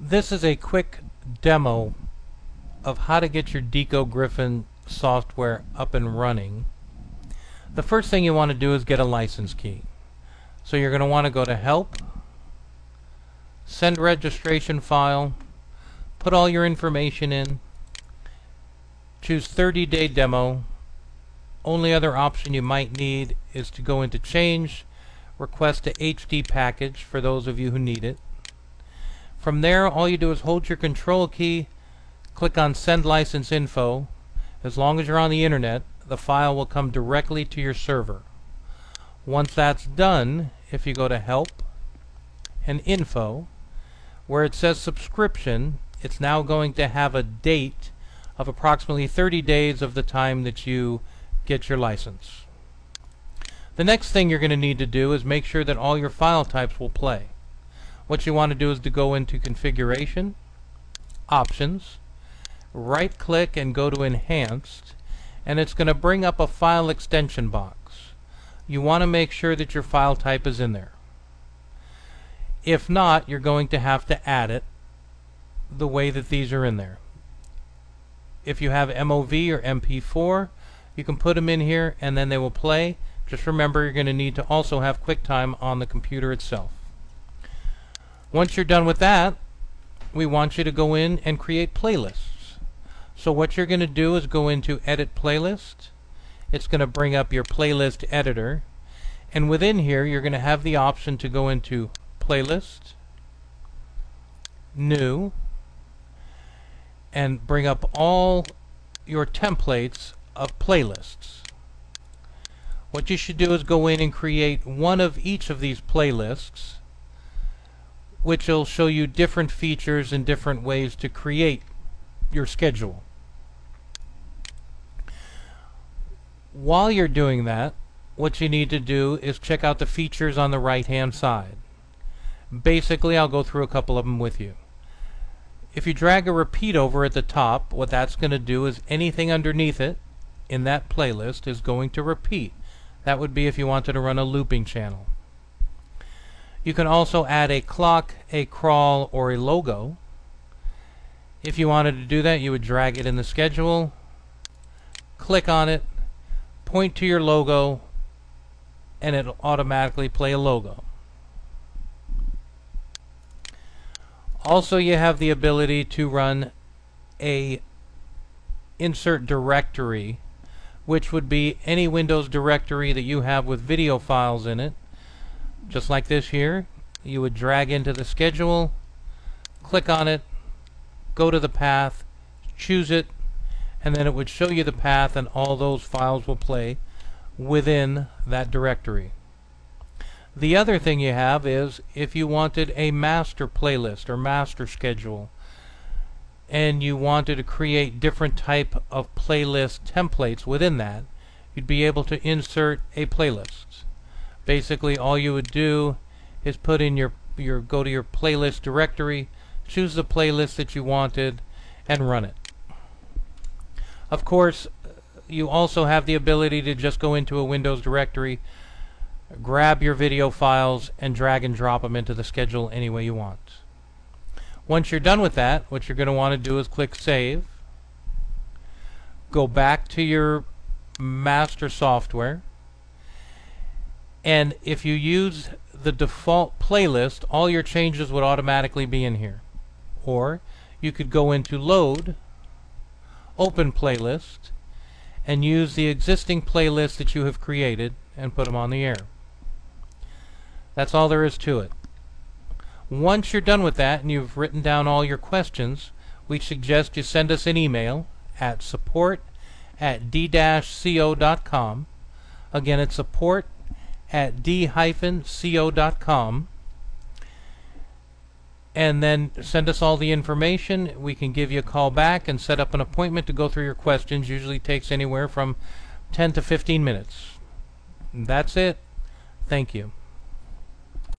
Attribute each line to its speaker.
Speaker 1: This is a quick demo of how to get your Gryphon software up and running. The first thing you want to do is get a license key. So you're going to want to go to Help, Send Registration File, put all your information in, choose 30-day demo. Only other option you might need is to go into Change, Request to HD Package for those of you who need it. From there, all you do is hold your control key, click on Send License Info. As long as you're on the internet, the file will come directly to your server. Once that's done, if you go to Help and Info, where it says Subscription, it's now going to have a date of approximately 30 days of the time that you get your license. The next thing you're going to need to do is make sure that all your file types will play. What you want to do is to go into Configuration, Options, right-click and go to Enhanced, and it's going to bring up a file extension box. You want to make sure that your file type is in there. If not, you're going to have to add it the way that these are in there. If you have MOV or MP4, you can put them in here and then they will play. Just remember, you're going to need to also have QuickTime on the computer itself. Once you're done with that, we want you to go in and create playlists. So what you're going to do is go into Edit Playlist. It's going to bring up your playlist editor, and within here you're going to have the option to go into Playlist, New, and bring up all your templates of playlists. What you should do is go in and create one of each of these playlists, which will show you different features and different ways to create your schedule. While you're doing that, what you need to do is check out the features on the right hand side. Basically, I'll go through a couple of them with you. If you drag a repeat over at the top, what that's going to do is anything underneath it in that playlist is going to repeat. That would be if you wanted to run a looping channel. You can also add a clock, a crawl, or a logo. If you wanted to do that, you would drag it in the schedule, click on it, point to your logo, and it'll automatically play a logo. Also, you have the ability to run a insert directory, which would be any Windows directory that you have with video files in it. Just like this here, you would drag into the schedule, click on it, go to the path, choose it, and then it would show you the path, and all those files will play within that directory. The other thing you have is if you wanted a master playlist or master schedule, and you wanted to create different type of playlist templates within that, you'd be able to insert a playlist. Basically, all you would do is put in go to your playlist directory, choose the playlist that you wanted, and run it. Of course, you also have the ability to just go into a Windows directory, grab your video files, and drag and drop them into the schedule any way you want. Once you're done with that, what you're going to want to do is click Save, go back to your master software, and if you use the default playlist, all your changes would automatically be in here. Or you could go into Load, Open Playlist, and use the existing playlist that you have created and put them on the air. That's all there is to it. Once you're done with that and you've written down all your questions, we suggest you send us an email at support@d-co.com. Again, it's support@d-co.com, and then send us all the information. We can give you a call back and set up an appointment to go through your questions. Usually takes anywhere from 10 to 15 minutes. That's it. Thank you.